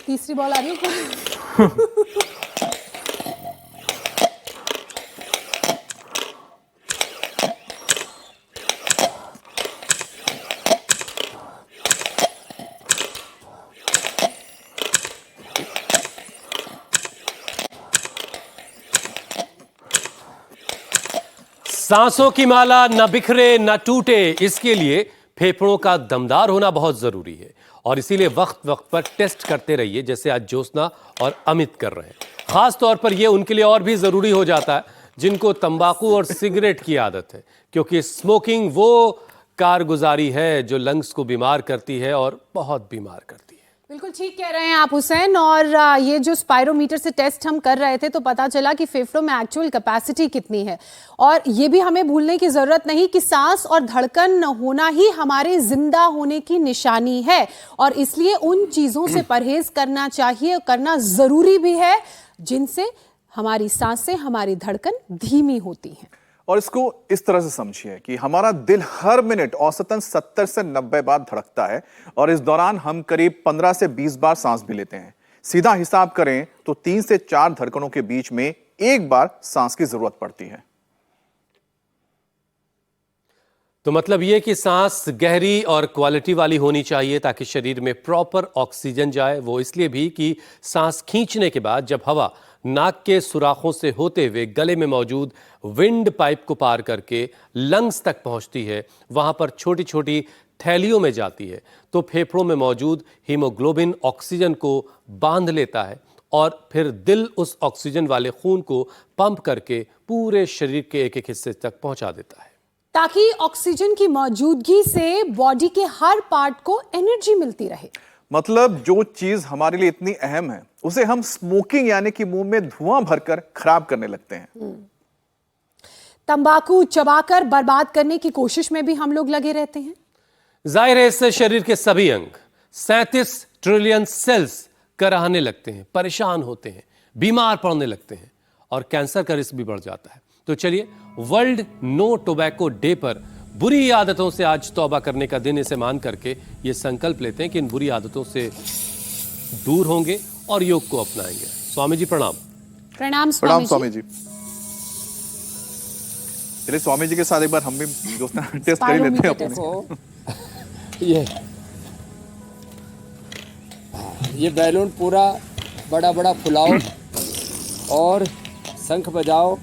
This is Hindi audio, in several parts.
तीसरी बॉल आ रही है। सांसों की माला न बिखरे न टूटे, इसके लिए फेफड़ों का दमदार होना बहुत जरूरी है और इसीलिए वक्त वक्त पर टेस्ट करते रहिए, जैसे आज ज्योत्सना और अमित कर रहे हैं। खास तौर पर यह उनके लिए और भी जरूरी हो जाता है जिनको तंबाकू और सिगरेट की आदत है, क्योंकि स्मोकिंग वो कारगुजारी है जो लंग्स को बीमार करती है और बहुत बीमार करती है। बिल्कुल ठीक कह रहे हैं आप हुसैन। और ये जो स्पायरोमीटर से टेस्ट हम कर रहे थे तो पता चला कि फेफड़ों में एक्चुअल कैपेसिटी कितनी है। और ये भी हमें भूलने की जरूरत नहीं कि सांस और धड़कन होना ही हमारे जिंदा होने की निशानी है, और इसलिए उन चीजों से परहेज करना चाहिए, करना जरूरी भी है जिनसे हमारी सांसें, हमारी धड़कन धीमी होती हैं। और इसको इस तरह से समझिए कि हमारा दिल हर मिनट औसतन 70 से 90 बार धड़कता है और इस दौरान हम करीब 15 से 20 बार सांस भी लेते हैं। सीधा हिसाब करें तो 3 से 4 धड़कनों के बीच में एक बार सांस की जरूरत पड़ती है। तो मतलब यह कि सांस गहरी और क्वालिटी वाली होनी चाहिए ताकि शरीर में प्रॉपर ऑक्सीजन जाए। वो इसलिए भी कि सांस खींचने के बाद जब हवा नाक के सुराखों से होते हुए गले में मौजूद विंड पाइप को पार करके लंग्स तक पहुंचती है, वहां पर छोटी छोटी थैलियों में जाती है, तो फेफड़ों में मौजूद हीमोग्लोबिन ऑक्सीजन को बांध लेता है और फिर दिल उस ऑक्सीजन वाले खून को पंप करके पूरे शरीर के एक एक हिस्से तक पहुंचा देता है, ताकि ऑक्सीजन की मौजूदगी से बॉडी के हर पार्ट को एनर्जी मिलती रहे। मतलब जो चीज हमारे लिए इतनी अहम है उसे हम स्मोकिंग यानी कि मुंह में धुआं भरकर खराब करने लगते हैं। तंबाकू चबाकर बर्बाद करने की कोशिश में भी हम लोग लगे रहते हैं। जाहिर है इससे शरीर के सभी अंग 37 ट्रिलियन सेल्स कराहने लगते हैं, परेशान होते हैं, बीमार पड़ने लगते हैं और कैंसर का रिस्क भी बढ़ जाता है। तो चलिए, वर्ल्ड नो टोबैको डे पर बुरी आदतों से आज तौबा करने का दिन इसे मान करके ये संकल्प लेते हैं कि इन बुरी आदतों से दूर होंगे और योग को अपनाएंगे। स्वामी जी प्रणाम। प्रणाम स्वामी जी। चलिए स्वामी जी के साथ एक बार हम भी टेस्ट कर ही लेते हैं अपने। ये बैलून पूरा बड़ा बड़ा फुलाओ और शंख बजाओ।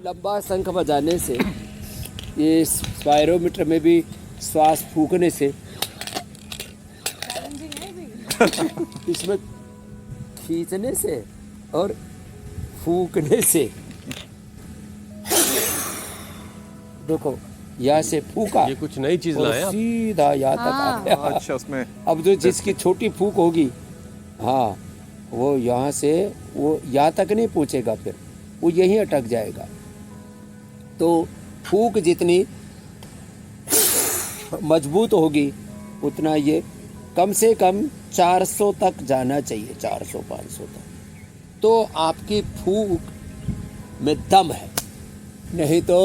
लंबा शंख बजाने से, ये स्पायरोमीटर में भी श्वास फूकने से, इसमें खींचने से और फूकने से, देखो यहाँ से फूका, ये कुछ नई चीज लाए आप। सीधा यहाँ तक आ गया। अच्छा, उसमें अब जो जिसकी छोटी फूक होगी, हाँ, वो यहाँ से वो यहाँ तक नहीं पहुँचेगा, फिर वो यहीं अटक जाएगा। तो फूक जितनी मजबूत होगी उतना ये कम से कम 400 तक जाना चाहिए, 400-500 तक। तो आपकी फूक में दम है, नहीं तो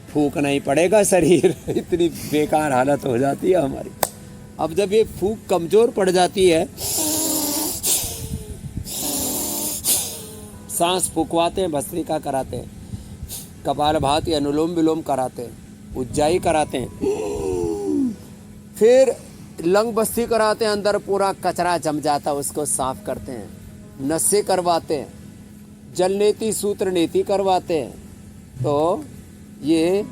फूकना ही पड़ेगा शरीर। इतनी बेकार हालत हो जाती है हमारी। अब जब ये फूक कमजोर पड़ जाती है, सांस फूकवाते हैं, भस्त्रिका कराते हैं, कपालभाति अनुलोम विलोम कराते हैं, उज्जाई कराते हैं, फिर लंग बस्ती कराते हैं, अंदर पूरा कचरा जम जाता है उसको साफ करते हैं, नसें करवाते हैं, जल नीति सूत्र नीति करवाते हैं। तो ये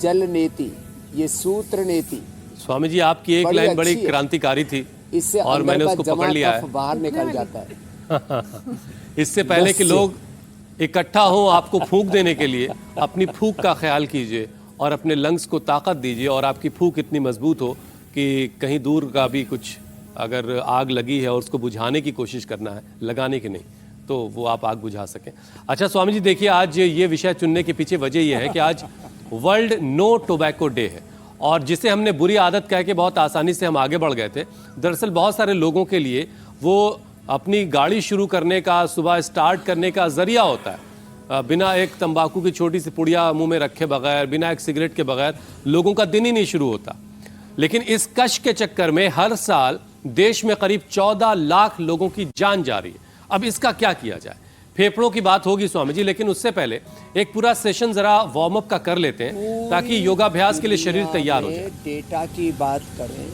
जल नीति, ये सूत्र नीति। स्वामी जी आपकी एक लाइन बड़ी क्रांतिकारी थी, इससे और मैंने उसको पकड़ लिया है। बाहर निकल जाता है। इससे पहले कि लोग इकट्ठा हो आपको फूंक देने के लिए, अपनी फूंक का ख्याल कीजिए और अपने लंग्स को ताकत दीजिए, और आपकी फूंक इतनी मजबूत हो कि कहीं दूर का भी कुछ अगर आग लगी है और उसको बुझाने की कोशिश करना है, लगाने की नहीं, तो वो आप आग बुझा सकें। अच्छा स्वामी जी, देखिए आज ये विषय चुनने के पीछे वजह यह है कि आज वर्ल्ड नो टोबैको डे है और जिसे हमने बुरी आदत कह के बहुत आसानी से हम आगे बढ़ गए थे, दरअसल बहुत सारे लोगों के लिए वो अपनी गाड़ी शुरू करने का, सुबह स्टार्ट करने का जरिया होता है। बिना एक तंबाकू की छोटी सी पुड़िया मुंह में रखे बगैर, बिना एक सिगरेट के बगैर लोगों का दिन ही नहीं शुरू होता। लेकिन इस कश के चक्कर में हर साल देश में करीब 14 लाख लोगों की जान जा रही है। अब इसका क्या किया जाए? फेफड़ों की बात होगी स्वामी जी, लेकिन उससे पहले एक पूरा सेशन जरा वार्म अप का कर लेते हैं ताकि योगाभ्यास के लिए शरीर तैयार हो जाए। डेटा की बात करें,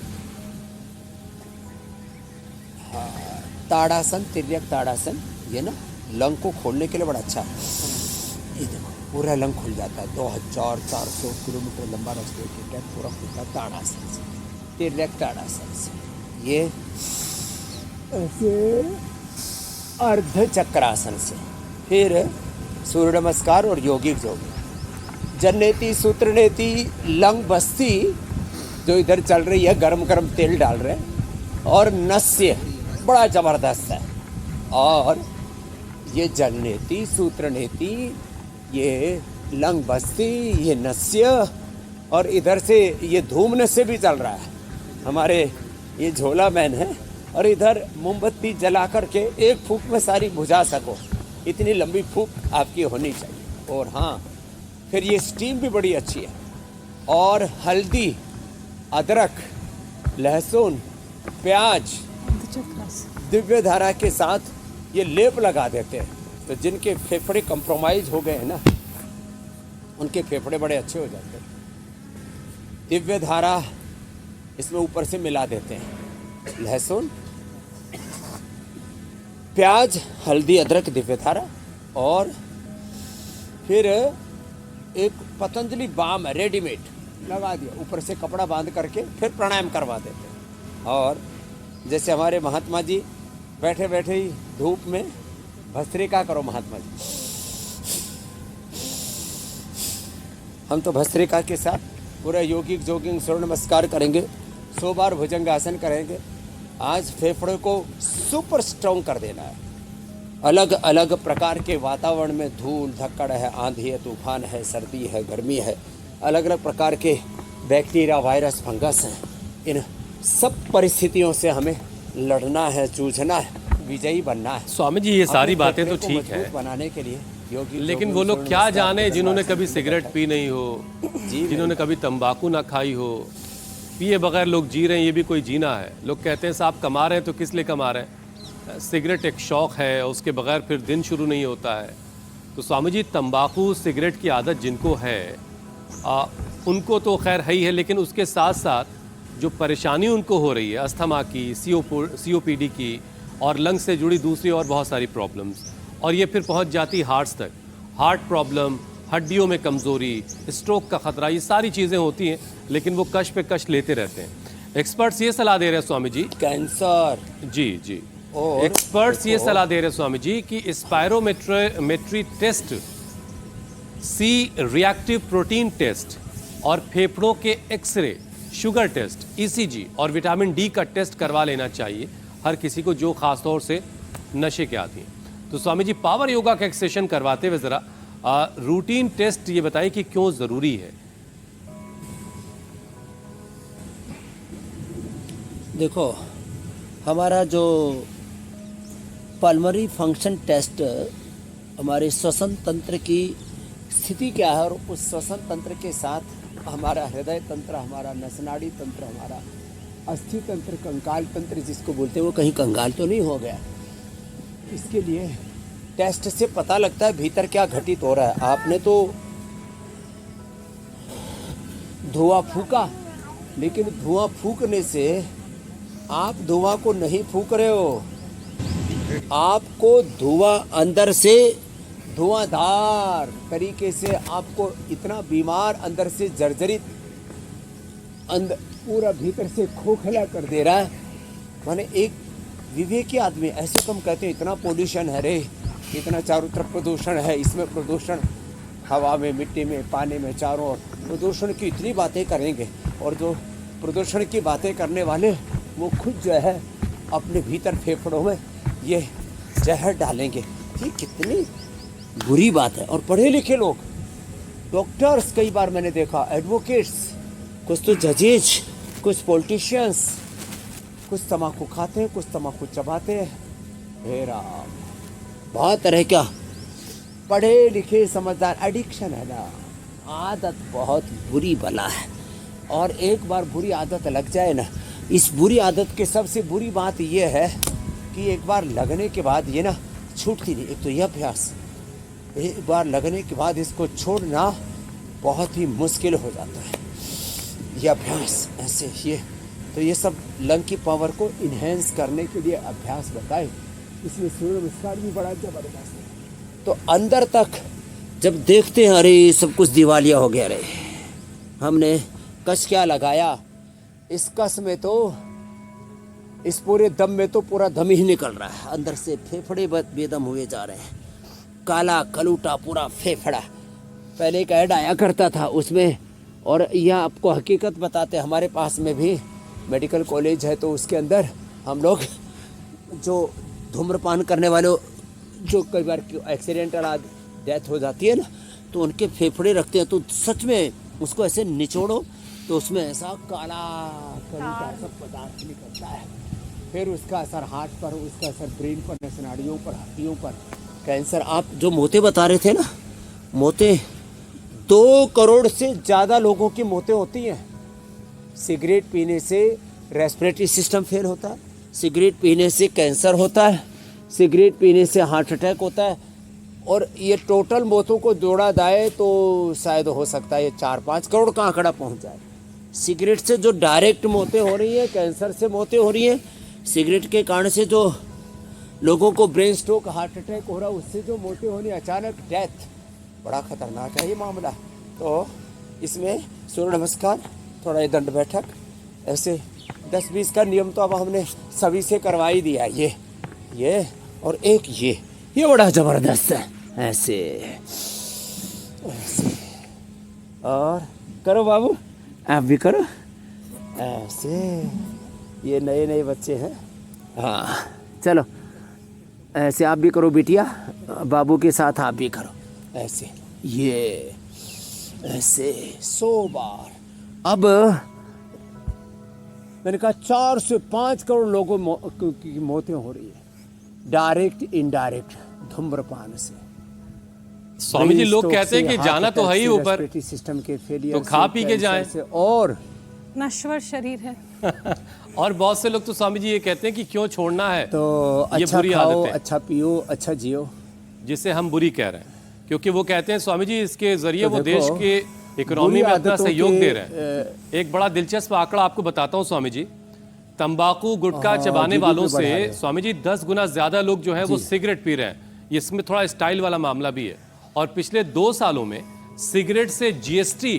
हाँ, ताड़ासन, तिर्यक ताड़ासन, ये ना लंग को खोलने के लिए बड़ा अच्छा है। ये देखो पूरा लंग खुल जाता है। 2400 किलोमीटर लंबा रास्ते पूरा खुलता है ताड़ासन से, तिर्यक ताड़ासन से। ये ऐसे अर्ध चक्रासन से, फिर सूर्य नमस्कार और योगिक जोगिक, जन्नेति सूत्रनेति लंग बस्ती जो इधर चल रही है, गरम गरम तेल डाल रहे हैं, और नस्य बड़ा जबरदस्त है। और ये जन्नेति सूत्रनेति, ये लंग बस्ती, ये नस्य, और इधर से ये धूम नस्य भी चल रहा है। हमारे ये झोला मैन है, और इधर मोमबत्ती जला करके एक फूंक में सारी बुझा सको, इतनी लंबी फूंक आपकी होनी चाहिए। और हाँ, फिर ये स्टीम भी बड़ी अच्छी है। और हल्दी, अदरक, लहसुन, प्याज, दिव्य धारा के साथ ये लेप लगा देते हैं, तो जिनके फेफड़े कंप्रोमाइज हो गए हैं ना, उनके फेफड़े बड़े अच्छे हो जाते हैं। दिव्य धारा इसमें ऊपर से मिला देते हैं, लहसुन, प्याज, हल्दी, अदरक, दिव्य धारा, और फिर एक पतंजलि बाम रेडीमेड लगा दिया, ऊपर से कपड़ा बांध करके फिर प्राणायाम करवा देते हैं। और जैसे हमारे महात्मा जी बैठे बैठे ही धूप में भस्त्रिका करो महात्मा जी, हम तो भस्त्रिका के साथ पूरा योगिक जोगिंग सूर्य नमस्कार करेंगे, 100 बार भुजंगासन करेंगे। आज फेफड़े को सुपर स्ट्रॉन्ग कर देना है। अलग अलग प्रकार के वातावरण में धूल धक्कड़ है, आंधी है, तूफान है, सर्दी है, गर्मी है, अलग अलग प्रकार के बैक्टीरिया, वायरस, फंगस हैं। इन सब परिस्थितियों से हमें लड़ना है, जूझना है, विजयी बनना है। स्वामी जी ये सारी बातें तो ठीक है, बनाने के लिए योगी, लेकिन वो लोग क्या जाने जिन्होंने कभी सिगरेट पी नहीं हो, जिन्होंने कभी तंबाकू ना खाई हो, पिए बगैर लोग जी रहे हैं, ये भी कोई जीना है? लोग कहते हैं साहब कमा रहे हैं तो किस लिए कमा रहे हैं? सिगरेट एक शौक़ है, उसके बगैर फिर दिन शुरू नहीं होता है। तो स्वामी जी तंबाकू सिगरेट की आदत जिनको है उनको तो खैर है ही है, लेकिन उसके साथ साथ जो परेशानी उनको हो रही है अस्थमा की, COPD की, और लंग से जुड़ी दूसरी और बहुत सारी प्रॉब्लम्स, और ये फिर पहुंच जाती हार्ट्स तक, हार्ट प्रॉब्लम, हड्डियों में कमज़ोरी, स्ट्रोक का खतरा, ये सारी चीज़ें होती हैं, लेकिन वो कश पे कश लेते रहते हैं। एक्सपर्ट्स ये सलाह दे रहे हैं स्वामी जी, कैंसर, जी एक्सपर्ट्स ये सलाह दे रहे हैं स्वामी जी कि spirometry test, C reactive protein test, और फेफड़ों के एक्सरे, शुगर टेस्ट, ECG और विटामिन D का टेस्ट करवा लेना चाहिए हर किसी को जो खास तौर से नशे के आती हैं। तो स्वामी जी पावर योगा का एक सेशन करवाते हुए ज़रा रूटीन टेस्ट ये बताइए कि क्यों ज़रूरी है? देखो, हमारा जो पल्मरी फंक्शन टेस्ट हमारे श्वसन तंत्र की स्थिति क्या है, और उस श्वसन तंत्र के साथ हमारा हृदय तंत्र, हमारा नसनाड़ी तंत्र, हमारा अस्थि तंत्र, कंकाल तंत्र जिसको बोलते हैं, वो कहीं कंगाल तो नहीं हो गया। इसके लिए टेस्ट से पता लगता है भीतर क्या घटित हो रहा है। आपने तो धुआं फूका, लेकिन धुआं फूकने से आप धुआं को नहीं फूक रहे हो, आपको धुआं अंदर से धुआंधार तरीके से आपको इतना बीमार, अंदर से जर्जरित, अंदर पूरा भीतर से खोखला कर दे रहा है। माने एक विवेकी आदमी ऐसे कम कहते हैं इतना पोल्यूशन है रे, इतना चारों तरफ प्रदूषण है, इसमें प्रदूषण हवा में, मिट्टी में, पानी में, चारों ओर प्रदूषण की इतनी बातें करेंगे, और जो प्रदूषण की बातें करने वाले वो खुद जो है अपने भीतर फेफड़ों में ये जहर डालेंगे। ये कितनी बुरी बात है। और पढ़े लिखे लोग, डॉक्टर्स, कई बार मैंने देखा, एडवोकेट्स, कुछ तो जजेज, कुछ पॉलिटिशियंस, कुछ तम्बाकू खाते हैं, कुछ तम्बाकू चबाते हैं। हे राम, बहुत तरह का पढ़े लिखे समझदार, एडिक्शन है ना, आदत बहुत बुरी बला है। और एक बार बुरी आदत लग जाए ना, इस बुरी आदत के सबसे बुरी बात यह है कि एक बार लगने के बाद ये ना छूटती नहीं। एक तो यह अभ्यास, एक बार लगने के बाद इसको छोड़ना बहुत ही मुश्किल हो जाता है। यह अभ्यास ऐसे ये सब लंग की पावर को इन्हेंस करने के लिए अभ्यास बताए। इसमें सूर्य नमस्कार भी बड़ा जबरदस्त है। तो अंदर तक जब देखते हैं, अरे सब कुछ दिवालिया हो गया रे, हमने कस क्या लगाया, इस कस में तो, इस पूरे दम में तो पूरा दम ही निकल रहा है, अंदर से फेफड़े बेदम हुए जा रहे हैं, काला कलूटा पूरा फेफड़ा। पहले एक ऐड आया करता था उसमें, और यह आपको हकीकत बताते, हमारे पास में भी मेडिकल कॉलेज है, तो उसके अंदर हम लोग जो धूम्रपान करने वाले, जो कई बार एक्सीडेंटल डेथ हो जाती है ना, तो उनके फेफड़े रखते हैं, तो सच में उसको ऐसे निचोड़ो तो उसमें ऐसा काला कलूटा सब पदार्थ निकलता है। फिर उसका असर हार्ट पर, उसका असर ब्रेन पर, नसनाड़ियों पर, हड्डियों पर, कैंसर। आप जो मोते बता रहे थे ना, मोते 2 करोड़ से ज़्यादा लोगों की मौतें होती हैं। सिगरेट पीने से रेस्पिरेटरी सिस्टम फेल होता है, सिगरेट पीने से कैंसर होता है, सिगरेट पीने से हार्ट अटैक होता है। और ये टोटल मौतों को जोड़ा जाए तो शायद हो सकता है ये 4-5 करोड़ का आंकड़ा पहुंच जाए। सिगरेट से जो डायरेक्ट मौतें हो रही हैं, कैंसर से मौतें हो रही हैं, सिगरेट के कारण से जो लोगों को ब्रेन स्ट्रोक, हार्ट अटैक हो रहा है, उससे जो मौतें होनी, अचानक डेथ, बड़ा खतरनाक है ये मामला। तो इसमें सूर्य नमस्कार, थोड़ा ये दंड बैठक, ऐसे 10-20 का नियम तो अब हमने सभी से करवा ही दिया। ये और एक ये बड़ा जबरदस्त है, ऐसे और करो बाबू, आप भी करो ऐसे। ये नए बच्चे हैं, हाँ चलो ऐसे आप भी करो बिटिया, बाबू के साथ आप भी करो ऐसे, ये ऐसे 100 बार। अब मैंने कहा 4 से 5 करोड़ लोगों की मौतें हो रही है, डायरेक्ट इनडायरेक्ट धूम्रपान से। स्वामी जी, लोग कहते हैं कि जाना तो है ही ऊपर, सिस्टम के फेलियर तो खा पी के जाएं, और नश्वर शरीर है। और बहुत से लोग तो स्वामी जी ये कहते हैं कि क्यों छोड़ना है, तो ये अच्छा बुरी खाओ, आदत है, अच्छा पियो, अच्छा जियो, जिसे हम बुरी कह रहे हैं। क्योंकि वो कहते हैं स्वामी जी इसके जरिए तो वो देश के इकोनॉमी में अपना सहयोग दे रहे हैं। एक बड़ा दिलचस्प आंकड़ा आपको बताता हूँ स्वामी जी, तंबाकू गुटखा चबाने वालों से स्वामी जी 10 गुना ज्यादा लोग जो है वो सिगरेट पी रहे हैं। इसमें थोड़ा स्टाइल वाला मामला भी है। और पिछले 2 सालों में सिगरेट से जीएसटी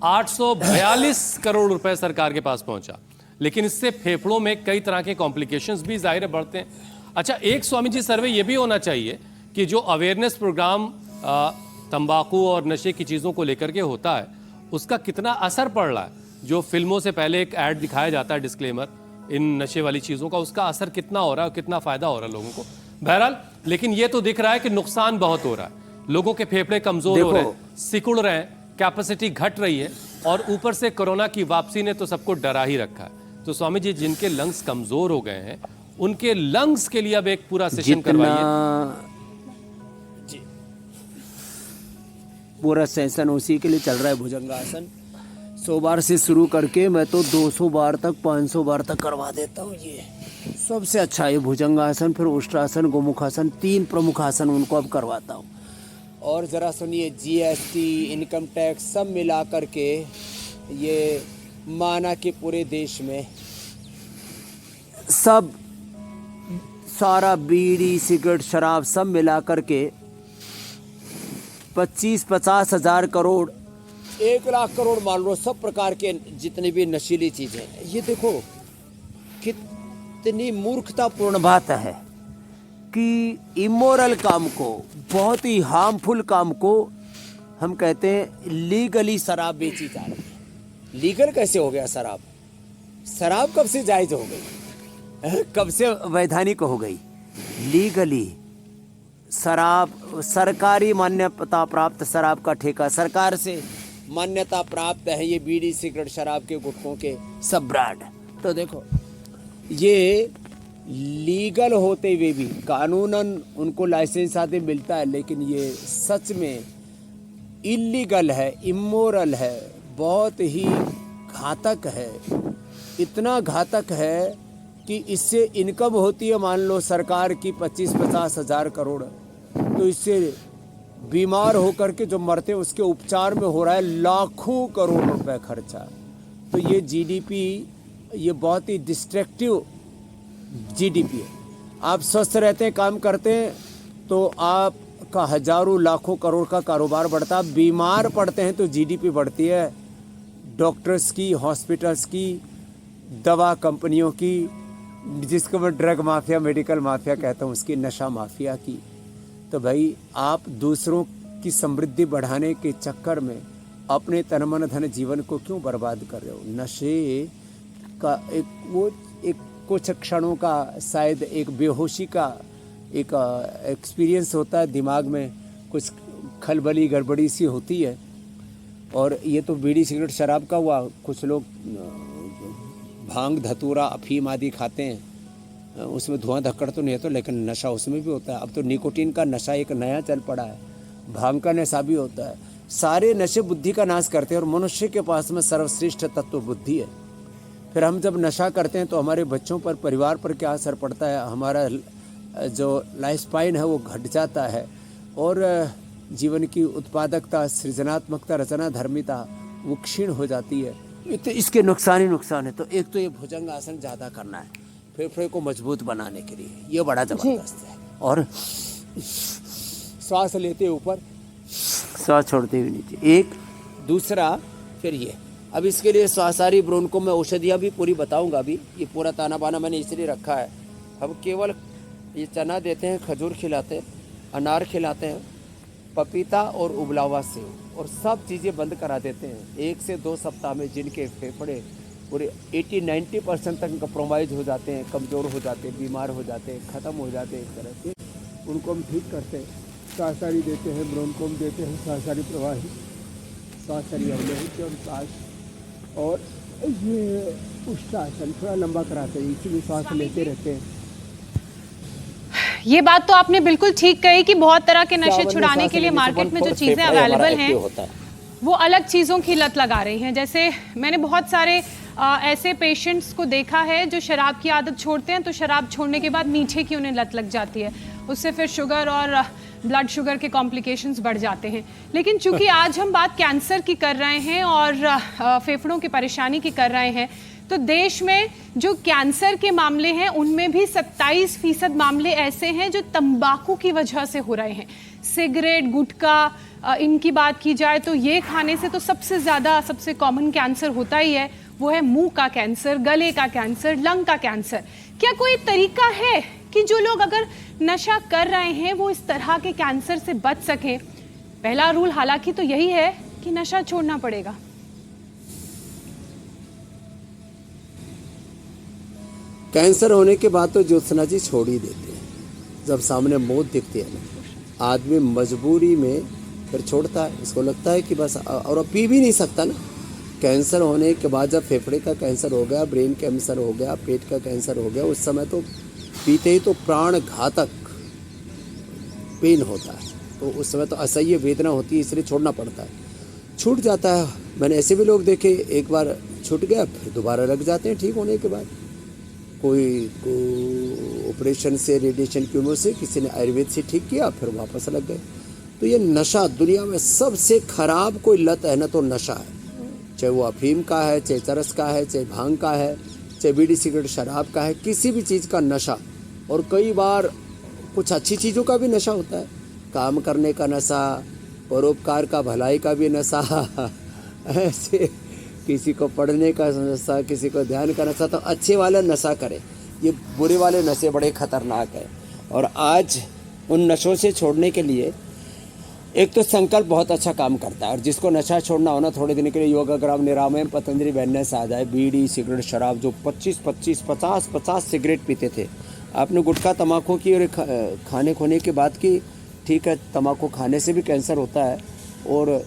842 करोड़ रुपए सरकार के पास पहुंचा, लेकिन इससे फेफड़ों में कई तरह के कॉम्प्लिकेशंस भी जाहिर है बढ़ते हैं। अच्छा, एक स्वामी जी सर्वे ये भी होना चाहिए कि जो अवेयरनेस प्रोग्राम तंबाकू और नशे की चीज़ों को लेकर के होता है, उसका कितना असर पड़ रहा है। जो फिल्मों से पहले एक ऐड दिखाया जाता है, डिस्क्लेमर इन नशे वाली चीज़ों का, उसका असर कितना हो रहा है और कितना फ़ायदा हो रहा है लोगों को। बहरहाल, लेकिन ये तो दिख रहा है कि नुकसान बहुत हो रहा है, लोगों के फेफड़े कमज़ोर हो रहे हैं, सिकुड़ रहे हैं, कैपेसिटी घट रही है, और ऊपर से कोरोना की वापसी ने तो सबको डरा ही रखा है। तो स्वामी जी, जिनके लंग्स कमज़ोर हो गए हैं, उनके लंग्स के लिए अब एक पूरा सेशन करवाइए। पूरा सेशन उसी के लिए चल रहा है, भुजंगासन 100 बार से शुरू करके मैं तो 200 बार तक, 500 बार तक करवा देता हूँ। ये सबसे अच्छा है भुजंगासन, फिर उष्ट्रासन, गोमुखासन, 3 प्रमुख आसन उनको अब करवाता हूँ। और ज़रा सुनिए, जीएसटी, इनकम टैक्स सब मिला करके ये माना कि पूरे देश में सब सारा बीड़ी, सिगरेट, शराब सब मिला करके 25-50 हजार करोड़, 1 लाख करोड़ मान लो, सब प्रकार के जितनी भी नशीली चीजें। ये देखो कितनी मूर्खतापूर्ण बात है कि इमोरल काम को, बहुत ही हार्मफुल काम को हम कहते हैं लीगली शराब बेची जा रही है। लीगल कैसे हो गया शराब? शराब कब से जायज हो गई, कब से वैधानिक हो गई? लीगली शराब, सरकारी मान्यता प्राप्त शराब का ठेका सरकार से मान्यता प्राप्त है ये बीड़ी सिगरेट शराब के गुटखों के सब ब्रांड। तो देखो ये लीगल होते हुए भी कानूनन उनको लाइसेंस आदि मिलता है, लेकिन ये सच में इलीगल है, इमोरल है, बहुत ही घातक है। इतना घातक है कि इससे इनकम होती है मान लो सरकार की 25-50 हज़ार करोड़, तो इससे बीमार होकर के जो मरते हैं उसके उपचार में हो रहा है लाखों करोड़ रुपए खर्चा। तो ये जीडीपी ये बहुत ही डिस्ट्रक्टिव जीडीपी है। आप स्वस्थ रहते हैं, काम करते हैं तो आपका हजारों लाखों करोड़ का कारोबार बढ़ता है। बीमार पड़ते हैं तो जीडीपी बढ़ती है, डॉक्टर्स की, हॉस्पिटल्स की, दवा कंपनियों की, जिसको मैं ड्रग माफिया, मेडिकल माफिया कहता हूँ, उसकी, नशा माफिया की। तो भाई आप दूसरों की समृद्धि बढ़ाने के चक्कर में अपने तन मन धन जीवन को क्यों बर्बाद कर रहे हो? नशे का एक कुछ क्षणों का शायद एक बेहोशी का एक एक्सपीरियंस होता है, दिमाग में कुछ खलबली गड़बड़ी सी होती है। और ये तो बीड़ी सिगरेट शराब का हुआ। कुछ लोग भांग धतूरा अफीम आदि खाते हैं, उसमें धुआं धक्कड़ तो नहीं है तो, लेकिन नशा उसमें भी होता है। अब तो निकोटीन का नशा एक नया चल पड़ा है, भांग का नशा भी होता है। सारे नशे बुद्धि का नाश करते हैं और मनुष्य के पास में सर्वश्रेष्ठ तत्व बुद्धि है। फिर हम जब नशा करते हैं तो हमारे बच्चों पर, परिवार पर क्या असर पड़ता है? हमारा जो लाइफ स्पाइन है वो घट जाता है और जीवन की उत्पादकता, सृजनात्मकता, रचना धर्मिता वो क्षीण हो जाती है। तो इसके नुकसान ही नुकसान है। तो एक तो ये भुजंग आसन ज़्यादा करना है फेफड़े को मजबूत बनाने के लिए, ये बड़ा ज़बरदस्त है। और सांस लेते ऊपर, सांस छोड़ते हुए नीचे। एक दूसरा फिर ये, अब इसके लिए स्वासारी ब्रोन को मैं औषधियाँ भी पूरी बताऊंगा। अभी ये पूरा ताना बाना मैंने इसलिए रखा है। अब केवल ये चना देते हैं, खजूर खिलाते हैं, अनार खिलाते हैं, पपीता और उबला हुआ सेव, और सब चीज़ें बंद करा देते हैं। 1 से 2 सप्ताह में जिनके फेफड़े पूरे 80-90% तक कंप्रोमाइज हो जाते हैं, कमज़ोर हो जाते हैं, बीमार हो जाते हैं, ख़त्म हो जाते हैं, एक तरह से उनको हम ठीक करते हैं। सासारी देते हैं, ब्रोनकोम देते हैं, सासारी प्रवाही, सासारी अवलेहित और सांस, और ये उष्टासन थोड़ा लंबा कराते हैं, इसी में सांस लेते रहते हैं। ये बात तो आपने बिल्कुल ठीक कही कि बहुत तरह के नशे छुड़ाने के लिए मार्केट में जो चीजें अवेलेबल हैं वो अलग चीज़ों की लत लगा रही हैं। जैसे मैंने बहुत सारे ऐसे पेशेंट्स को देखा है जो शराब की आदत छोड़ते हैं तो शराब छोड़ने के बाद मीठे की उन्हें लत लग जाती है, उससे फिर शुगर और ब्लड शुगर के कॉम्प्लिकेशंस बढ़ जाते हैं। लेकिन चूंकि आज हम बात कैंसर की कर रहे हैं और फेफड़ों की परेशानी की कर रहे हैं, तो देश में जो कैंसर के मामले हैं उनमें भी 27% मामले ऐसे हैं जो तंबाकू की वजह से हो रहे हैं। सिगरेट, गुटखा, इनकी बात की जाए तो ये खाने से तो सबसे ज़्यादा, सबसे कॉमन कैंसर होता ही है, वो है मुंह का कैंसर, गले का कैंसर, लंग का कैंसर। क्या कोई तरीका है कि जो लोग अगर नशा कर रहे हैं वो इस तरह के कैंसर से बच सकें? पहला रूल हालांकि तो यही है कि नशा छोड़ना पड़ेगा। कैंसर होने के बाद तो ज्योत्सना जी छोड़ ही देते हैं। जब सामने मौत दिखती है ना, आदमी मजबूरी में फिर छोड़ता है। इसको लगता है कि बस, और अब पी भी नहीं सकता ना। कैंसर होने के बाद जब फेफड़े का कैंसर हो गया, ब्रेन कैंसर हो गया, पेट का कैंसर हो गया, उस समय तो पीते ही तो प्राण घातक पेन होता है, तो उस समय तो असह्य वेदना होती है, इसलिए छोड़ना पड़ता है। छूट जाता है। मैंने ऐसे भी लोग देखे, एक बार छूट गया फिर दोबारा लग जाते हैं ठीक होने के बाद। कोई को ऑपरेशन से, रेडिएशन कीमो से, किसी ने आयुर्वेद से ठीक किया, फिर वापस लग गए। तो ये नशा दुनिया में सबसे खराब कोई लत है ना तो नशा है। चाहे वो अफीम का है, चाहे चरस का है, चाहे भांग का है, चाहे बीड़ी सिगरेट शराब का है, किसी भी चीज़ का नशा। और कई बार कुछ अच्छी चीज़ों का भी नशा होता है, काम करने का नशा, परोपकार का, भलाई का भी नशा, ऐसे किसी को पढ़ने का नशा, किसी को ध्यान का नशा। तो अच्छे वाले नशा करें, ये बुरे वाले नशे बड़े खतरनाक है। और आज उन नशों से छोड़ने के लिए एक तो संकल्प बहुत अच्छा काम करता है। और जिसको नशा छोड़ना हो ना, थोड़े दिन के लिए योगाग्राम निरामयम पतंजलि वेलनेस आ जाए। बीड़ी सिगरेट शराब, जो 25-25, 50-50 सिगरेट पीते थे, आपने गुटखा तम्बाकू की और खाने खोने के बाद की, ठीक है तम्बाकू खाने से भी कैंसर होता है, और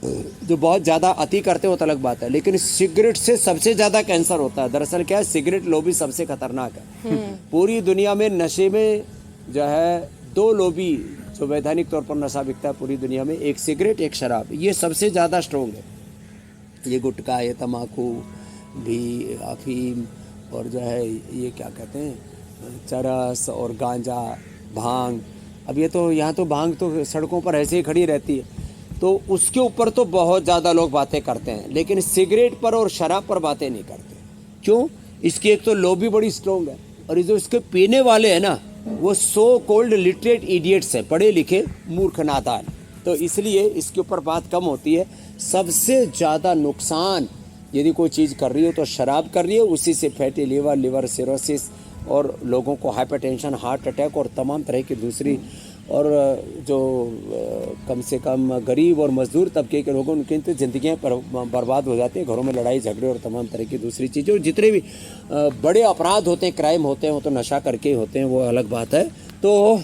जो बहुत ज़्यादा अति करते हो तो अलग बात है, लेकिन सिगरेट से सबसे ज़्यादा कैंसर होता है। दरअसल क्या है, सिगरेट लॉबी सबसे खतरनाक है। पूरी दुनिया में नशे में जो है 2 लॉबी जो वैधानिक तौर पर नशा बिकता है पूरी दुनिया में, एक सिगरेट एक शराब, ये सबसे ज़्यादा स्ट्रॉन्ग है। ये गुटखा, ये तम्बाकू भी, अफीम और जो है ये क्या कहते हैं चरस और गांजा, भांग। अब ये तो यहाँ तो भांग तो सड़कों पर ऐसे ही खड़ी रहती है, तो उसके ऊपर तो बहुत ज़्यादा लोग बातें करते हैं, लेकिन सिगरेट पर और शराब पर बातें नहीं करते। क्यों? इसकी एक तो लॉबी बड़ी स्ट्रॉन्ग है, और ये जो इसके पीने वाले हैं ना, वो सो कॉल्ड लिटरेट इडियट्स है, पढ़े लिखे मूर्ख नादान। तो इसलिए इसके ऊपर बात कम होती है। सबसे ज़्यादा नुकसान यदि कोई चीज़ कर रही हो तो शराब कर रही है, उसी से फैटी लीवर, लिवर सिरोसिस और लोगों को हाइपरटेंशन, हार्ट अटैक और तमाम तरह की दूसरी, और जो कम से कम गरीब और मजदूर तबके के लोगों उनकी तो ज़िंदगियाँ बर्बाद हो जाती हैं, घरों में लड़ाई झगड़े और तमाम तरह की दूसरी चीज़ें। और जितने भी बड़े अपराध होते हैं, क्राइम होते हैं, वो तो नशा करके ही होते हैं, वो अलग बात है। तो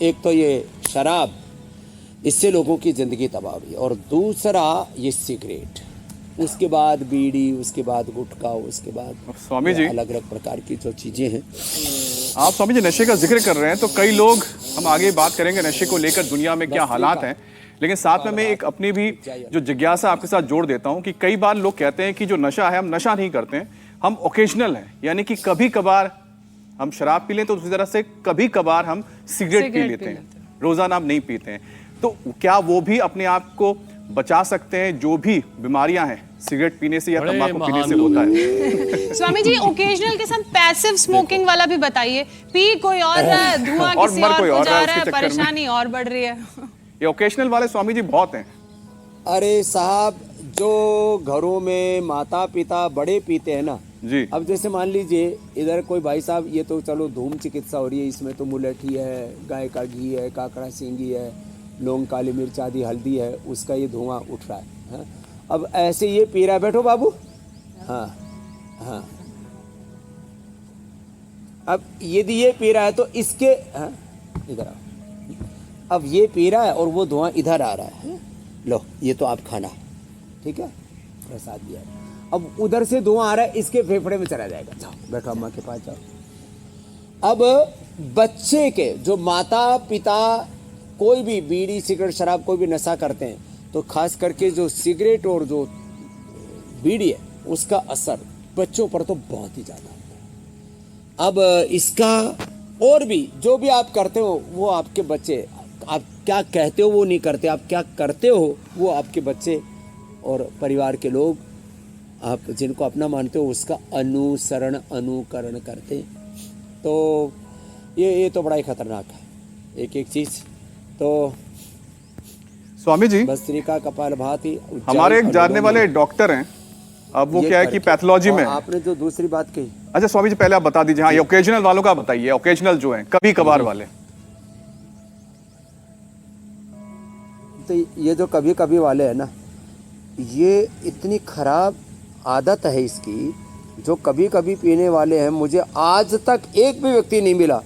एक तो ये शराब, इससे लोगों की ज़िंदगी तबाह हुई, और दूसरा ये सिगरेट, उसके बाद बीड़ी, उसके बाद गुटखा, उसके बाद स्वामी जी, अलग अलग प्रकार की जो चीज़ें हैं। आप स्वामी जी नशे का जिक्र कर रहे हैं, तो कई लोग, हम आगे बात करेंगे नशे को लेकर दुनिया में क्या हालात हैं, लेकिन साथ में मैं एक अपनी भी जो जिज्ञासा आपके साथ जोड़ देता हूं कि कई बार लोग कहते हैं कि जो नशा है, हम नशा नहीं करते हैं, हम ओकेजनल हैं, यानी कि कभी कभार हम शराब पी लें, तो दूसरी तरह से कभी कभार हम सिगरेट पी लेते हैं, रोजाना हम नहीं पीते हैं। तो क्या वो भी अपने आप को बचा सकते हैं, जो भी बीमारियां हैं सिगरेट पीने से या तंबाकू पीने से होता है? स्वामी जी, ओकेजनल के साथ पैसिव स्मोकिंग वाला भी बताइए। पी कोई और रहा है, धुआं किसी और को जा रहा है, परेशानी और बढ़ रही है। ये ओकेजनल वाले स्वामी जी बहुत हैं। अरे साहब, जो घरों में माता पिता बड़े पीते हैं ना जी, अब जैसे मान लीजिए इधर कोई भाई साहब, ये तो चलो धूम चिकित्सा हो रही है, इसमें तो मुलठी है, गाय का घी है, काकड़ा सींगी है, लौंग, काली मिर्च आदि, हल्दी है, उसका ये धुआं उठ रहा है। अब ऐसे ये पी रहा है, बैठो बाबू, हाँ हाँ, अब यदि ये पी रहा है तो इसके, हाँ इधर आओ, अब ये पी रहा है और वो धुआं इधर आ रहा है, लो ये तो आप खाना, ठीक है, प्रसाद दिया है। अब उधर से धुआं आ रहा है, इसके फेफड़े में चला जाएगा, जाओ बैठो अम्मा के पास जाओ। अब बच्चे के जो माता पिता कोई भी बीड़ी सिगरेट शराब कोई भी नशा करते हैं, तो खास करके जो सिगरेट और जो बीड़ी है उसका असर बच्चों पर तो बहुत ही ज़्यादा होता है। अब इसका और भी जो भी आप करते हो वो आपके बच्चे, आप क्या कहते हो वो नहीं करते, आप क्या करते हो वो आपके बच्चे और परिवार के लोग, आप जिनको अपना मानते हो उसका अनुसरण अनुकरण करते हैं। तो ये तो बड़ा ही खतरनाक है एक एक चीज़। तो स्वामी जी, भस्त्रिका कपालभाति, हमारे एक जानने वाले डॉक्टर हैं, अब वो क्या है कि पैथोलॉजी में, आपने जो दूसरी बात कही, अच्छा स्वामी जी पहले आप बता दीजिए, हाँ ये ओकेजनल वालों का बताइए, ओकेजनल जो है कभी कभार वाले। तो ये जो कभी कभी वाले हैं ना, ये इतनी खराब आदत है इसकी, जो कभी कभी पीने वाले हैं, मुझे आज तक एक भी व्यक्ति नहीं मिला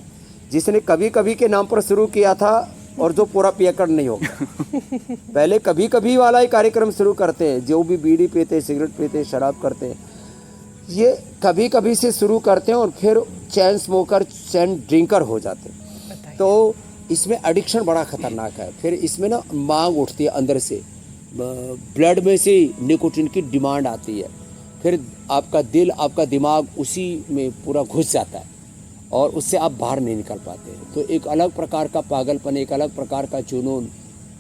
जिसने कभी कभी के नाम पर शुरू किया था और जो पूरा पियकर नहीं हो गया। पहले कभी कभी वाला ही कार्यक्रम शुरू करते हैं, जो भी बीड़ी पीते, सिगरेट पीते, शराब करते हैं, ये कभी कभी से शुरू करते हैं और फिर चैन स्मोकर, चैन ड्रिंकर हो जाते हैं। तो इसमें एडिक्शन बड़ा खतरनाक है। फिर इसमें ना मांग उठती है अंदर से, ब्लड में से निकोटिन की डिमांड आती है, फिर आपका दिल, आपका दिमाग उसी में पूरा घुस जाता है और उससे आप बाहर नहीं निकल पाते। तो एक अलग प्रकार का पागलपन, एक अलग प्रकार का जुनून,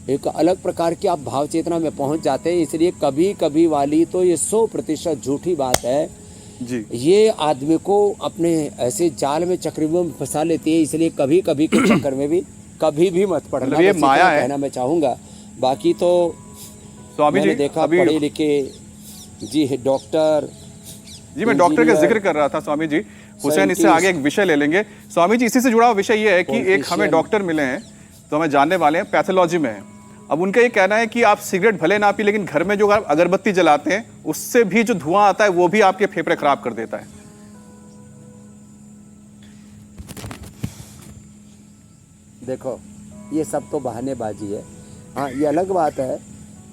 एक अलग प्रकार की आप भाव चेतना में पहुंच जाते हैं। इसलिए कभी कभी वाली तो ये 100% झूठी बात है जी। ये आदमी को अपने ऐसे जाल में, चक्रव्यूह में फंसा लेती है। इसलिए कभी कभी के चक्कर में भी कभी भी मत पड़ना, ये माया है, कहना मैं चाहूँगा। बाकी तो स्वामी जी देखा पढ़े लिखे जी डॉक्टर जी, मैं डॉक्टर का जिक्र कर रहा था स्वामी जी। हुसैन, इससे आगे एक विषय ले लेंगे स्वामी जी। इसी से जुड़ा हुआ विषय ये है कि एक हमें डॉक्टर मिले हैं, तो हमें जानने वाले हैं, पैथोलॉजी में है। अब उनका ये कहना है कि आप सिगरेट भले ना पी, लेकिन घर में जो आप अगरबत्ती जलाते हैं उससे भी जो धुआं आता है वो भी आपके फेफड़े खराब कर देता है। देखो ये सब तो बहानेबाजी है। हाँ, ये अलग बात है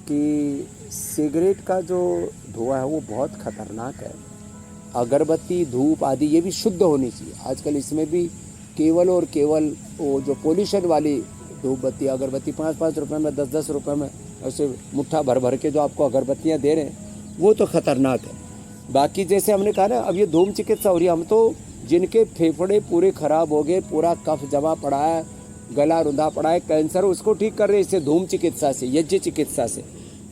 कि सिगरेट का जो धुआं है वो बहुत खतरनाक है। अगरबत्ती, धूप आदि ये भी शुद्ध होनी चाहिए। आजकल इसमें भी केवल और केवल वो जो पोल्यूशन वाली धूप बत्ती, अगरबत्ती 5-5 रुपए में, 10-10 रुपए में ऐसे मुट्ठा भर भर के जो आपको अगरबत्तियाँ दे रहे हैं वो तो खतरनाक है। बाकी जैसे हमने कहा ना, अब ये धूम चिकित्सा हो रही है, हम तो जिनके फेफड़े पूरे खराब हो गए, पूरा कफ जमा पड़ा है, गला रुंधा पड़ा है, कैंसर, उसको ठीक कर रहे हैं इससे धूम चिकित्सा से, यज्ञ चिकित्सा से।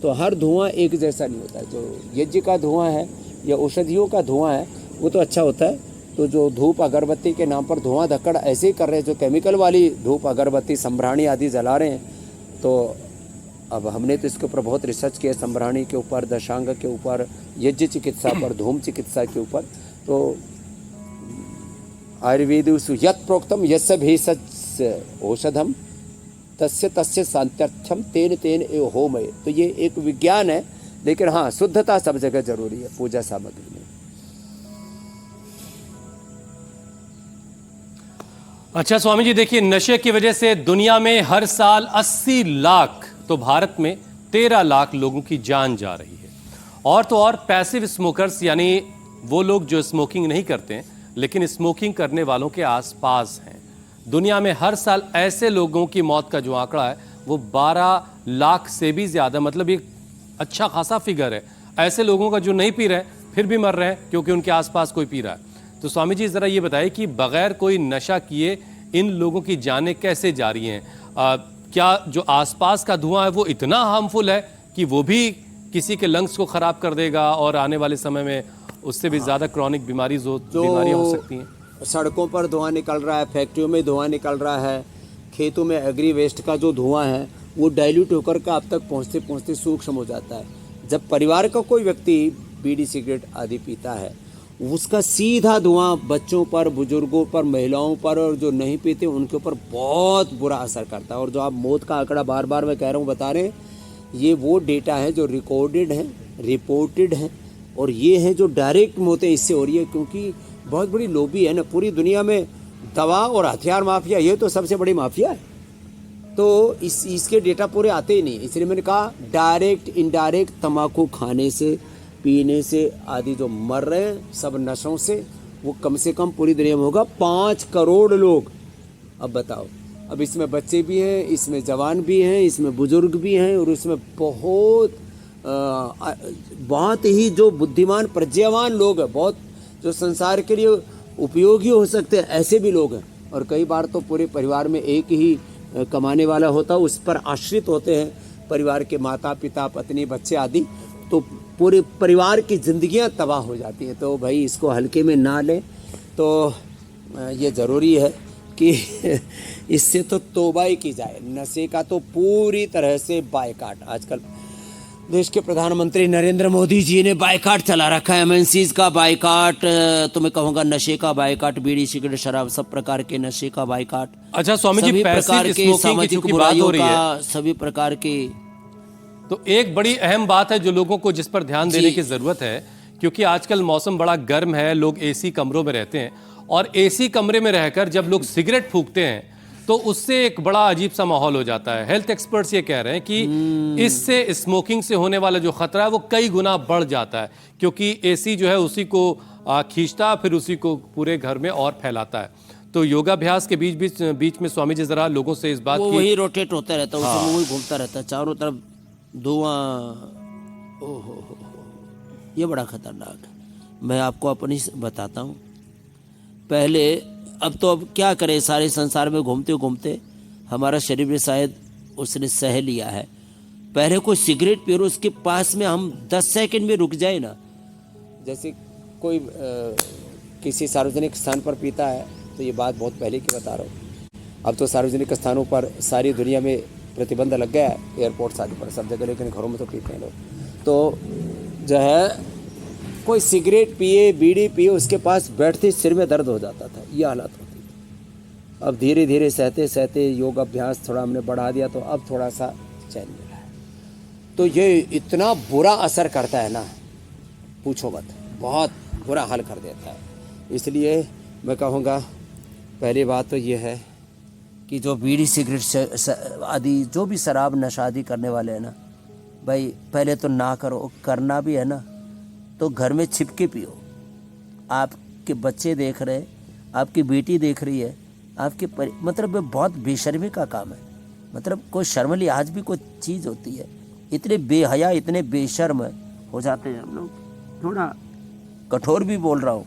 तो हर धुआं एक जैसा नहीं होता है। जो यज्ञ का धुआं है या औषधियों का धुआं है वो तो अच्छा होता है। तो जो धूप अगरबत्ती के नाम पर धुआं धक्कड़ ऐसे ही कर रहे हैं, जो केमिकल वाली धूप अगरबत्ती संभ्राणी आदि जला रहे हैं, तो अब हमने तो इसके ऊपर बहुत रिसर्च किया, संभ्राणी के ऊपर, दशांग के ऊपर, यज्ञ चिकित्सा पर, धूम चिकित्सा के ऊपर। तो आयुर्वेदेषु यत् प्रोक्तम यस्य भेषज औषधम तस्य तस्य शांत्यर्थम तेन तेन एव होमय। तो ये एक विज्ञान है, लेकिन हाँ, शुद्धता सब जगह जरूरी है पूजा सामग्री में। अच्छा स्वामी जी, देखिए, नशे की वजह से दुनिया में हर साल 80 लाख, तो भारत में 13 लाख लोगों की जान जा रही है। और तो और पैसिव स्मोकर्स, यानी वो लोग जो स्मोकिंग नहीं करते हैं लेकिन स्मोकिंग करने वालों के आसपास हैं। दुनिया में हर साल ऐसे लोगों की मौत का जो आंकड़ा है वो 12 लाख से भी ज्यादा, मतलब एक अच्छा खासा फिगर है। ऐसे लोगों का जो नहीं पी रहे फिर भी मर रहे हैं क्योंकि उनके आसपास कोई पी रहा है। तो स्वामी जी जरा ये बताइए कि बगैर कोई नशा किए इन लोगों की जानें कैसे जा रही हैं? क्या जो आसपास का धुआं है वो इतना हार्मफुल है कि वो भी किसी के लंग्स को खराब कर देगा और आने वाले समय में उससे भी ज्यादा क्रॉनिक बीमारियां हो सकती हैं? सड़कों पर धुआं निकल रहा है, फैक्ट्रियों में धुआं निकल रहा है, खेतों में एग्री वेस्ट का जो धुआं है वो डाइल्यूट होकर के आप तक पहुंचते पहुंचते सूक्ष्म हो जाता है। जब परिवार का कोई व्यक्ति बीड़ी सिगरेट आदि पीता है, उसका सीधा धुआं बच्चों पर, बुजुर्गों पर, महिलाओं पर, और जो नहीं पीते उनके ऊपर बहुत बुरा असर करता है। और जो आप मौत का आंकड़ा बार बार मैं कह रहा हूँ बता रहे हैं, ये वो डेटा है जो रिकॉर्डेड है, रिपोर्टेड है, और ये है जो डायरेक्ट मौतें इससे हो रही है। क्योंकि बहुत बड़ी लॉबी है ना पूरी दुनिया में, दवा और हथियार माफिया, ये तो सबसे बड़ी माफिया है। तो इसके डेटा पूरे आते ही नहीं, इसलिए मैंने कहा डायरेक्ट इनडायरेक्ट तंबाकू खाने से, पीने से आदि जो मर रहे हैं सब नशों से, वो कम से कम पूरी दुनिया में होगा 5 करोड़ लोग। अब बताओ, अब इसमें बच्चे भी हैं, इसमें जवान भी हैं, इसमें बुजुर्ग भी हैं, और इसमें बहुत ही जो बुद्धिमान प्रज्ञावान लोग हैं, बहुत जो संसार के लिए उपयोगी हो सकते हैं, ऐसे भी लोग हैं। और कई बार तो पूरे परिवार में एक ही कमाने वाला होता है, उस पर आश्रित होते हैं परिवार के माता पिता, पत्नी, बच्चे आदि, तो पूरे परिवार की जिंदगियां तबाह हो जाती हैं। तो भाई इसको हल्के में ना लें। तो ये ज़रूरी है कि इससे तो तौबा ही की जाए। नशे का तो पूरी तरह से बायकाट, आजकल देश के प्रधानमंत्री नरेंद्र मोदी जी ने बायकाट चला रखा है, एमएनसीज का बायकाट, तो मैं कहूँगा नशे का बायकाट, बीड़ी सिगरेट शराब सब प्रकार के नशे का बायकाट। अच्छा स्वामी जी, सभी प्रकार के सामाजिक बुराइयों का, सभी प्रकार के। तो एक बड़ी अहम बात है जो लोगों को जिस पर ध्यान देने की जरूरत है, क्योंकि आजकल मौसम बड़ा गर्म है, लोग एसी कमरों में रहते हैं, और एसी कमरे में रहकर जब लोग सिगरेट फूंकते हैं तो उससे एक बड़ा अजीब सा माहौल हो जाता है। हेल्थ एक्सपर्ट्स ये कह रहे हैं कि इससे स्मोकिंग से होने वाला जो खतरा है वो कई गुना बढ़ जाता है, क्योंकि एसी जो है उसी को खींचता, फिर उसी को पूरे घर में और फैलाता है। तो योगाभ्यास के बीच में स्वामी जी जरा लोगों से इस बात की, वही रोटेट होता रहता है, उसमें वही घूमता रहता है, चारों तरफ धुआं। ओहो, ये बड़ा खतरनाक है। मैं आपको अपनी बताता हूँ। पहले, अब तो अब क्या करें, सारे संसार में घूमते घूमते हमारा शरीर में शायद उसने सह लिया है। पहले कोई सिगरेट पी, उसके पास में हम 10 सेकंड में रुक जाए ना, जैसे कोई किसी सार्वजनिक स्थान पर पीता है, तो ये बात बहुत पहले की बता रहा हूँ। अब तो सार्वजनिक स्थानों पर सारी दुनिया में प्रतिबंध लग गया है, एयरपोर्ट्स आदि पर सब जगह, लेकिन घरों में तो पीते हैं लोग। तो जो है कोई सिगरेट पिए, बीड़ी पिए, उसके पास बैठते सिर में दर्द हो जाता था, ये हालत होती थी। अब धीरे धीरे सहते सहते योग अभ्यास थोड़ा हमने बढ़ा दिया, तो अब थोड़ा सा चैन मिला है। तो ये इतना बुरा असर करता है ना, पूछो मत, बहुत बुरा हाल कर देता है। इसलिए मैं कहूँगा पहली बात तो ये है कि जो बीड़ी सिगरेट आदि जो भी शराब नशा आदि करने वाले हैं ना भाई, पहले तो ना करो, करना भी है ना तो घर में छिप के पियो। आपके बच्चे देख रहे, आपकी बेटी देख रही है, मतलब ये बहुत बेशर्मी का काम है। मतलब कोई शर्म लिहाज भी कोई चीज़ होती है। इतने बेहया, इतने बेशर्म हो जाते हैं हम लोग। थोड़ा कठोर भी बोल रहा हूँ,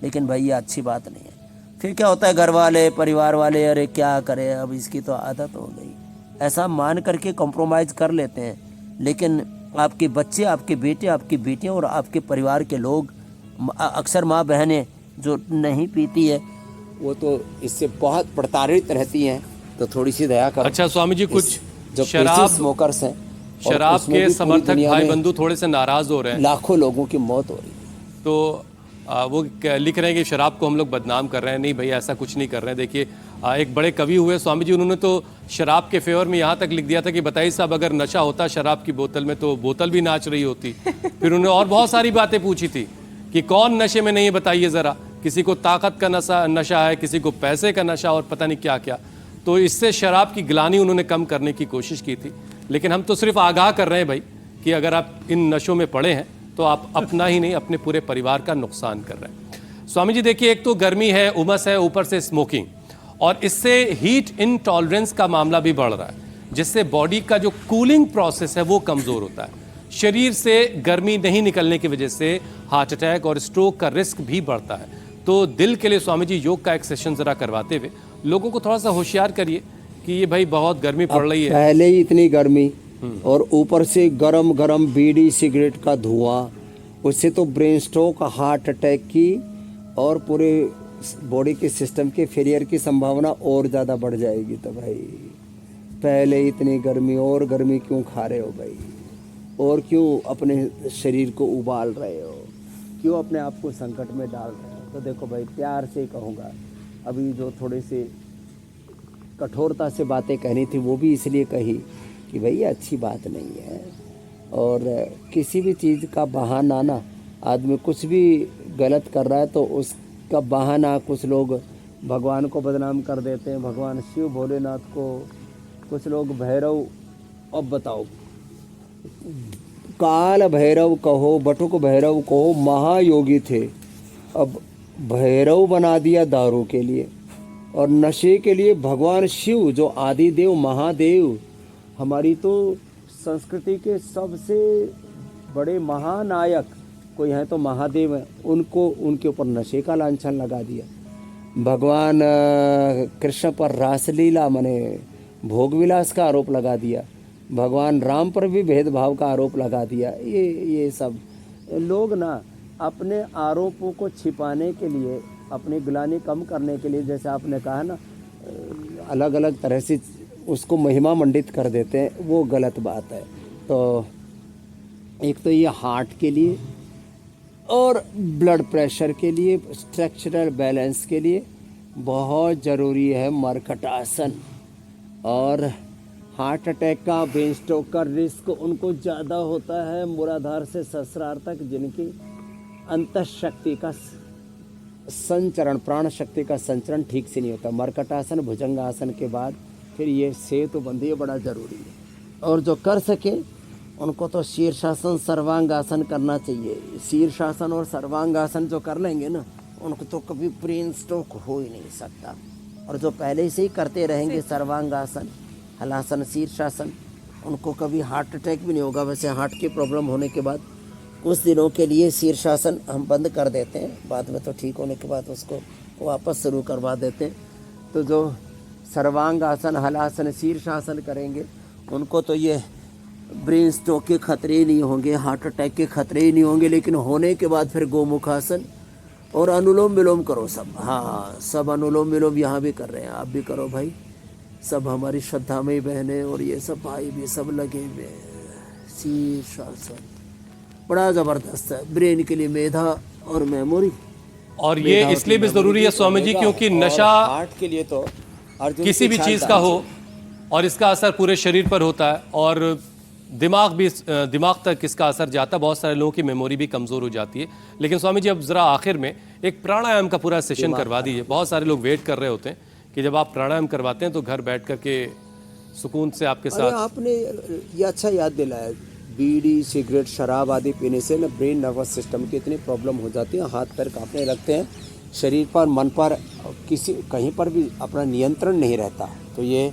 लेकिन भाई ये अच्छी बात नहीं है। फिर क्या होता है, घर वाले, परिवार वाले, अरे क्या करें, अब इसकी तो आदत हो गई, ऐसा मान करके कॉम्प्रोमाइज़ कर लेते हैं। लेकिन आपके बच्चे, आपके बेटे, आपकी बेटियाँ और आपके परिवार के लोग, अक्सर माँ बहनें जो नहीं पीती है वो तो इससे बहुत प्रताड़ित रहती हैं। तो थोड़ी सी दया करो। अच्छा स्वामी जी, कुछ जो शराब स्मोकर्स हैं, शराब के समर्थक भाई बंधु थोड़े से नाराज हो रहे हैं, लाखों लोगों की मौत हो रही है। तो वो लिख रहे हैं कि शराब को हम लोग बदनाम कर रहे हैं। नहीं भाई, ऐसा कुछ नहीं कर रहे हैं। देखिए एक बड़े कवि हुए स्वामी जी, उन्होंने तो शराब के फेवर में यहाँ तक लिख दिया था कि बताइए साहब, अगर नशा होता शराब की बोतल में तो बोतल भी नाच रही होती। फिर उन्होंने और बहुत सारी बातें पूछी थी कि कौन नशे में नहीं है बताइए ज़रा, किसी को ताकत का नशा है, किसी को पैसे का नशा और पता नहीं क्या क्या। तो इससे शराब की गिलानी उन्होंने कम करने की कोशिश की थी। लेकिन हम तो सिर्फ आगाह कर रहे हैं भाई कि अगर आप इन नशों में पड़े हैं तो आप अपना ही नहीं अपने पूरे परिवार का नुकसान कर रहे हैं। स्वामी जी देखिए, एक तो गर्मी है, उमस है, ऊपर से स्मोकिंग, और इससे हीट इनटॉलरेंस का मामला भी बढ़ रहा है, जिससे बॉडी का जो कूलिंग प्रोसेस है वो कमज़ोर होता है। शरीर से गर्मी नहीं निकलने की वजह से हार्ट अटैक और स्ट्रोक का रिस्क भी बढ़ता है। तो दिल के लिए स्वामी जी योग का एक सेशन ज़रा करवाते हुए लोगों को थोड़ा सा होशियार करिए कि ये भाई बहुत गर्मी पड़ रही है, पहले ही इतनी गर्मी और ऊपर से गरम गरम बीड़ी सिगरेट का धुआं, उससे तो ब्रेन स्ट्रोक, हार्ट अटैक की और पूरे बॉडी के सिस्टम के फेलियर की संभावना और ज़्यादा बढ़ जाएगी। तो भाई पहले इतनी गर्मी, और गर्मी क्यों खा रहे हो भाई, और क्यों अपने शरीर को उबाल रहे हो, क्यों अपने आप को संकट में डाल रहे हो। तो देखो भाई, प्यार से कहूँगा, अभी जो थोड़े से कठोरता से बातें कहनी थी वो भी इसलिए कही कि भाई ये अच्छी बात नहीं है। और किसी भी चीज़ का बहाना ना, आदमी कुछ भी गलत कर रहा है तो उसका बहाना कुछ लोग भगवान को बदनाम कर देते हैं, भगवान शिव भोलेनाथ को, कुछ लोग भैरव। अब बताओ, काल भैरव कहो, बटुक भैरव कहो, महायोगी थे, अब भैरव बना दिया दारू के लिए और नशे के लिए भगवान शिव जो आदिदेव महादेव, हमारी तो संस्कृति के सबसे बड़े महानायक कोई हैं तो महादेव हैं, उनको उनके ऊपर नशे का लांछन लगा दिया। भगवान कृष्ण पर रासलीला माने भोग विलास का आरोप लगा दिया। भगवान राम पर भी भेदभाव का आरोप लगा दिया। ये सब लोग ना अपने आरोपों को छिपाने के लिए, अपनी गिलानी कम करने के लिए, जैसे आपने कहा ना, अलग अलग तरह से उसको महिमा मंडित कर देते हैं, वो गलत बात है। तो एक तो ये हार्ट के लिए और ब्लड प्रेशर के लिए, स्ट्रक्चरल बैलेंस के लिए बहुत ज़रूरी है मर्कटासन। और हार्ट अटैक का, ब्रेन स्ट्रोक का रिस्क उनको ज़्यादा होता है मूलाधार से सहस्रार तक, जिनकी अंतःशक्ति का संचरण, प्राण शक्ति का संचरण ठीक से नहीं होता। मर्कटासन, भुजंगासन के बाद फिर ये सेतुबंदी बड़ा ज़रूरी है। और जो कर सके उनको तो शीर्षासन, सर्वांगासन करना चाहिए। शीर्षासन और सर्वांगासन जो कर लेंगे ना, उनको तो कभी ब्रेन स्ट्रोक हो ही नहीं सकता। और जो पहले से ही करते रहेंगे सर्वांगासन, हलासन, शीर्षासन, उनको कभी हार्ट अटैक भी नहीं होगा। वैसे हार्ट की प्रॉब्लम होने के बाद कुछ दिनों के लिए शीर्षासन हम बंद कर देते हैं, बाद में तो ठीक होने के बाद उसको वापस शुरू करवा देते हैं। तो जो सर्वांगासन, हलासन, शीर्षासन करेंगे उनको तो ये ब्रेन स्ट्रोक के खतरे ही नहीं होंगे, हार्ट अटैक के खतरे ही नहीं होंगे। लेकिन होने के बाद फिर गोमुखासन और अनुलोम विलोम करो सब। हाँ, सब अनुलोम विलोम यहाँ भी कर रहे हैं, आप भी करो भाई। सब हमारी श्रद्धा में बहनें और ये सब भाई भी सब लगे हुए हैं। शीर्षासन बड़ा ज़बरदस्त है ब्रेन के लिए, मेधा और मेमोरी। और ये इसलिए भी ज़रूरी है स्वामी जी क्योंकि नशा हार्ट के लिए तो किसी भी चीज़ का हो और इसका असर पूरे शरीर पर होता है और दिमाग तक इसका असर जाता है। बहुत सारे लोगों की मेमोरी भी कमज़ोर हो जाती है। लेकिन स्वामी जी अब ज़रा आखिर में एक प्राणायाम का पूरा सेशन करवा दीजिए। बहुत सारे लोग वेट कर रहे होते हैं कि जब आप प्राणायाम करवाते हैं तो घर बैठ करके सुकून से आपके अरे साथ। आपने ये अच्छा याद दिलाया, बीड़ी सिगरेट शराब आदि पीने से ना ब्रेन नर्वस सिस्टम की इतनी प्रॉब्लम हो जाती है, हाथ पैर कांपने लगते हैं, शरीर पर मन पर किसी कहीं पर भी अपना नियंत्रण नहीं रहता। तो ये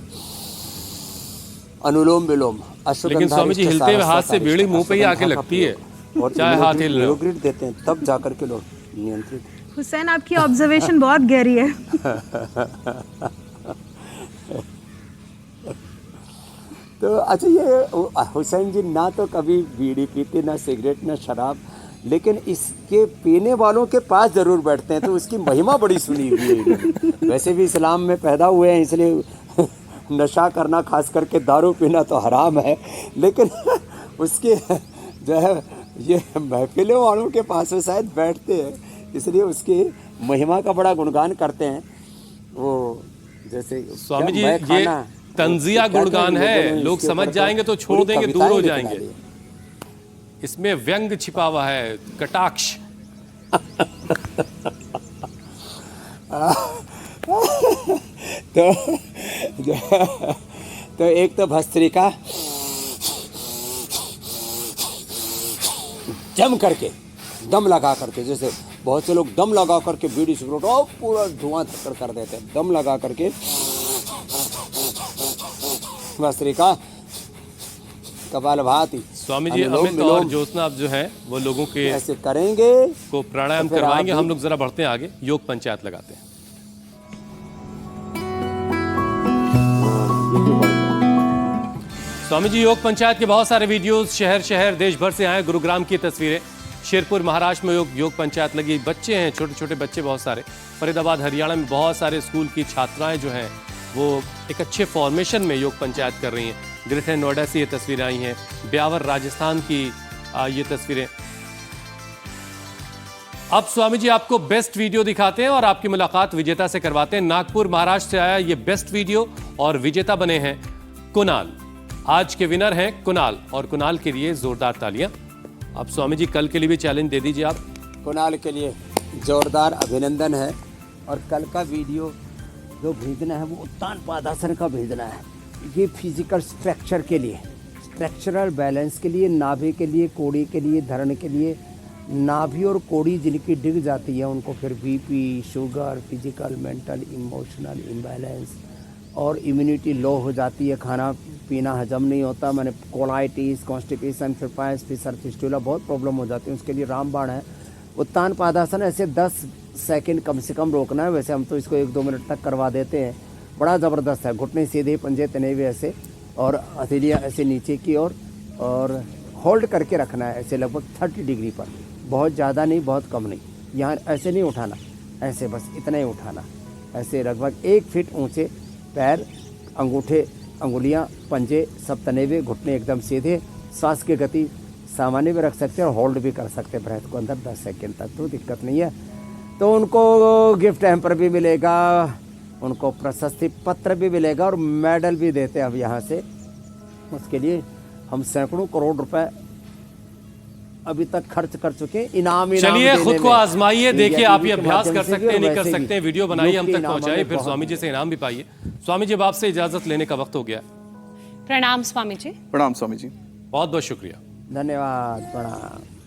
अनुलोम विलोम अश्वगंधा लेकिन स्वामी जी हिलते हुए हाथ से बीड़ी मुंह पे ही आके लगती है, और चाहे हाथ हिल रहे हो। ग्रिड देते हैं तब जाकर के लोग नियंत्रित। हुसैन, आपकी ऑब्जर्वेशन बहुत गहरी है। तो अच्छा, ये हुसैन जी ना तो कभी बीड़ी पीते, ना सिगरेट, ना शराब, लेकिन इसके पीने वालों के पास जरूर बैठते हैं, तो उसकी महिमा बड़ी सुनी हुई है। वैसे भी इस्लाम में पैदा हुए हैं, इसलिए नशा करना खास करके दारू पीना तो हराम है, लेकिन उसके जो है ये महफिलों वालों के पास वो शायद बैठते हैं, इसलिए उसकी महिमा का बड़ा गुणगान करते हैं। वो जैसे स्वामी जी मैं ये खाना तंजिया क्या गुणगान करें, है, लोगों ने लोग इसके समझ ऊपर जाएंगे तो छोड़ पूरी देंगे, दूर कविताएं हो भी जाएंगे। बना दी। इसमें व्यंग छिपा हुआ है, कटाक्ष। तो एक तो भस्त्रिका जम करके दम लगा करके, जैसे बहुत से लोग दम लगा करके बीड़ी सिगरेट और पूरा धुआं धक्कर कर देते हैं, दम लगा करके भस्त्रिका कपालभाति। स्वामी जी अनुलोम अमित और विलोम ज्योत्सना अब जो है वो लोगों के ऐसे करेंगे को प्राणायाम तो फिर आप करवाएंगे। भी- हम लोग जरा बढ़ते हैं आगे, योग पंचायत लगाते हैं। स्वामी जी योग पंचायत के बहुत सारे वीडियोस शहर शहर देश भर से आए। गुरुग्राम की तस्वीरें, शेरपुर महाराष्ट्र में योग पंचायत लगी। बच्चे हैं, छोटे छोटे बच्चे बहुत सारे। फरीदाबाद हरियाणा में बहुत सारे स्कूल की छात्राएं जो हैं वो एक अच्छे फॉर्मेशन में योग पंचायत कर रही हैं। ग्रेटर नोएडा से ये तस्वीरें आई हैं, ब्यावर राजस्थान की ये तस्वीरें। अब स्वामी जी आपको बेस्ट वीडियो दिखाते हैं और आपकी मुलाकात विजेता से करवाते हैं। नागपुर महाराष्ट्र से आया ये बेस्ट वीडियो और विजेता बने हैं कुणाल। आज के विनर हैं कुणाल और कुणाल के लिए जोरदार तालियां। अब स्वामी जी कल के लिए भी चैलेंज दे दीजिए आप। कुणाल के लिए जोरदार अभिनंदन है। और कल का वीडियो जो भेजना है वो उत्तान पादासन का भेजना है। ये फिजिकल स्ट्रक्चर के लिए, स्ट्रक्चरल बैलेंस के लिए, नाभि के लिए, कोड़ी के लिए, धरण के लिए। नाभि और कोड़ी जिनकी डिग जाती है उनको फिर BP, sugar, physical, mental, emotional imbalance और इम्यूनिटी लो हो जाती है, खाना पीना हजम नहीं होता, मैंने कोलाइटिस, कॉन्स्टिपेशन, फिपाइस, फिसर, फिस्टुला बहुत प्रॉब्लम हो जाती है। उसके लिए रामबाण है, उत्तान पादासन। ऐसे 10 सेकंड कम से कम रोकना है। वैसे हम तो इसको 1-2 मिनट तक करवा देते हैं। बड़ा ज़बरदस्त है। घुटने सीधे, पंजे तने हुए ऐसे और हथेलियाँ ऐसे नीचे की ओर और होल्ड करके रखना है ऐसे लगभग 30 डिग्री पर। बहुत ज़्यादा नहीं, बहुत कम नहीं। यहाँ ऐसे नहीं उठाना, ऐसे बस इतना ही उठाना। ऐसे लगभग 1 फीट ऊंचे पैर, अंगूठे, अंगुलियाँ, पंजे सब तने हुए, घुटने एकदम सीधे। सांस की गति सामान्य भी रख सकते हैं और होल्ड भी कर सकते हैं ब्रेथ को अंदर 10 सेकंड तक, तो दिक्कत नहीं है। तो उनको गिफ्ट हैम्पर भी मिलेगा, उनको प्रशस्ति पत्र भी मिलेगा और मेडल भी देते हैं अब यहाँ से। उसके लिए हम सैकड़ों करोड़ रुपए अभी तक खर्च कर चुके हैं। इनाम चलिए देने खुद को में। आजमाइए, देखिए इंडिया आप टीवी ये के अभ्यास माध्यम कर से भी सकते हैं, और नहीं कर वैसे भी। सकते हैं, वीडियो बनाइए, योग हम के तक इनामों में पहुंचाइए, फिर बहुत- स्वामी जी से इनाम भी पाइए। स्वामी जी अब आपसे इजाजत लेने का वक्त हो गया। प्रणाम स्वामी जी। प्रणाम स्वामी जी। बहुत बहुत शुक्रिया। धन्यवाद, प्रणाम।